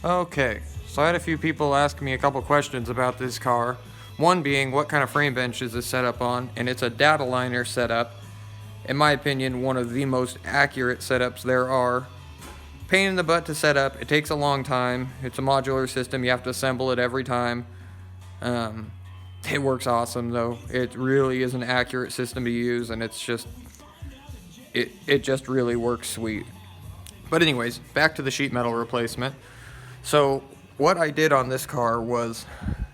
Okay, so I had a few people ask me a couple questions about this car. One being, what kind of frame bench is this set up on? And it's a data liner setup. In my opinion, one of the most accurate setups there are. Pain in the butt to set up. It takes a long time. It's a modular system. You have to assemble it every time. It works awesome though. It really is an accurate system to use, and it's just it just really works sweet. But anyways, back to the sheet metal replacement. So what I did on this car was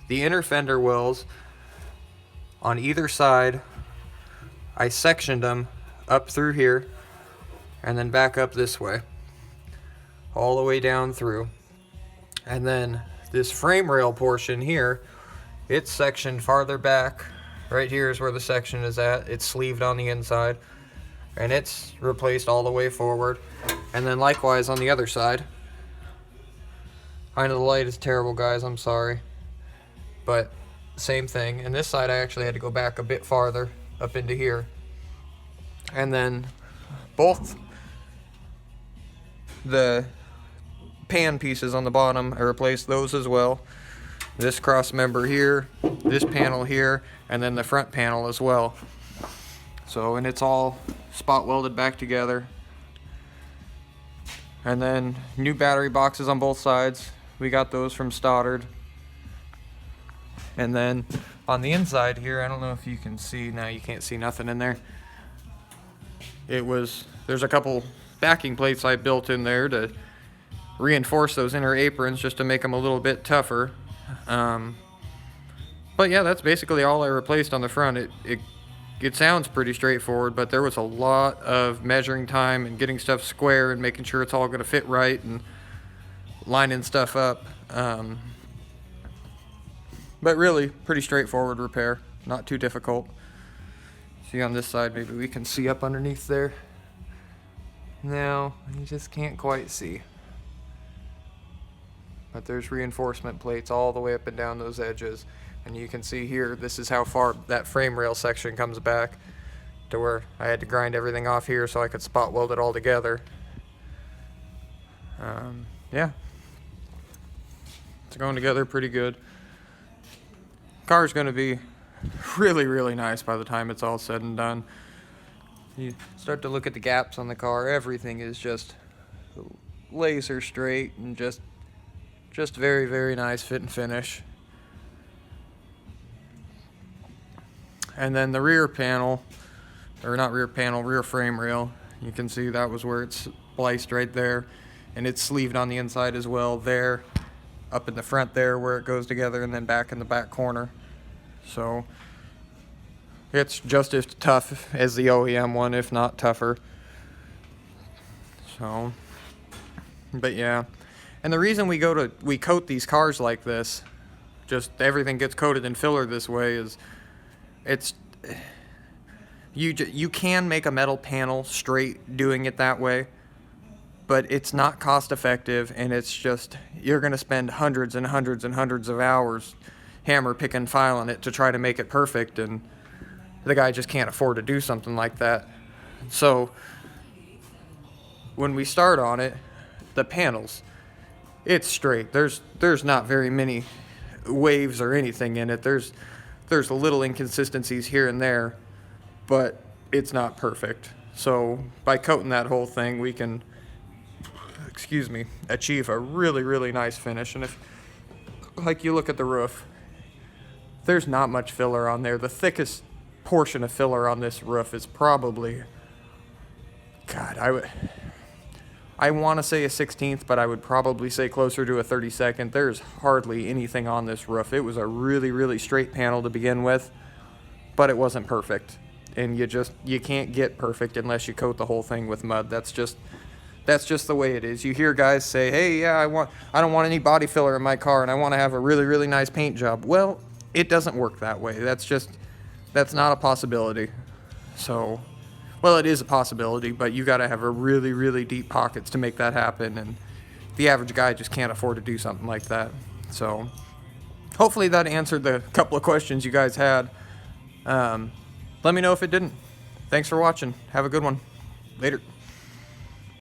the inner fender wells on either side, I sectioned them up through here and then back up this way, all the way down through. And then this frame rail portion here, it's sectioned farther back. Right here is where the section is at. It's sleeved on the inside, and it's replaced all the way forward. And then likewise on the other side. I know the light is terrible, guys, I'm sorry. But same thing. And this side I actually had to go back a bit farther, up into here. And then both the pan pieces on the bottom, I replaced those as well. This cross member here, this panel here, and then the front panel as well. So, and it's all spot welded back together. And then new battery boxes on both sides. We got those from Stoddard. And then on the inside here, I don't know if you can see, now you can't see nothing in there. There's a couple backing plates I built in there to reinforce those inner aprons just to make them a little bit tougher. But yeah, that's basically all I replaced on the front. It sounds pretty straightforward, but there was a lot of measuring time and getting stuff square and making sure it's all going to fit right and lining stuff up. But really, pretty straightforward repair, not too difficult. See on this side, maybe we can see up underneath there. No, you just can't quite see. But there's reinforcement plates all the way up and down those edges. And you can see here, this is how far that frame rail section comes back to where I had to grind everything off here so I could spot weld it all together. Yeah. It's going together pretty good. Car's going to be really, really nice by the time it's all said and done. You start to look at the gaps on the car, everything is just laser straight and just very, very nice fit and finish. And then the rear panel, or not rear panel, rear frame rail, you can see that was where it's spliced right there, and it's sleeved on the inside as well there, up in the front there where it goes together, and then back in the back corner. So it's just as tough as the OEM one, if not tougher. So, but yeah. And the reason we coat these cars like this, just everything gets coated in filler this way, is you can make a metal panel straight doing it that way, but it's not cost effective, and it's just, you're going to spend hundreds and hundreds and hundreds of hours hammer picking filing it to try to make it perfect, and the guy just can't afford to do something like that. So when we start on it, the panels, it's straight. There's not very many waves or anything in it. There's little inconsistencies here and there, but it's not perfect. So by coating that whole thing, we can, achieve a really, really nice finish. And if, like, you look at the roof, there's not much filler on there. The thickest portion of filler on this roof is probably, I want to say a 16th, but I would probably say closer to a 32nd. There's hardly anything on this roof. It was a really, really straight panel to begin with, but it wasn't perfect. And you can't get perfect unless you coat the whole thing with mud. That's just the way it is. You hear guys say, hey, yeah, I don't want any body filler in my car, and I want to have a really, really nice paint job. Well, it doesn't work that way. That's not a possibility. So, well, it is a possibility, but you got to have a really, really deep pockets to make that happen, and the average guy just can't afford to do something like that. So, hopefully that answered the couple of questions you guys had. Let me know if it didn't. Thanks for watching. Have a good one. Later.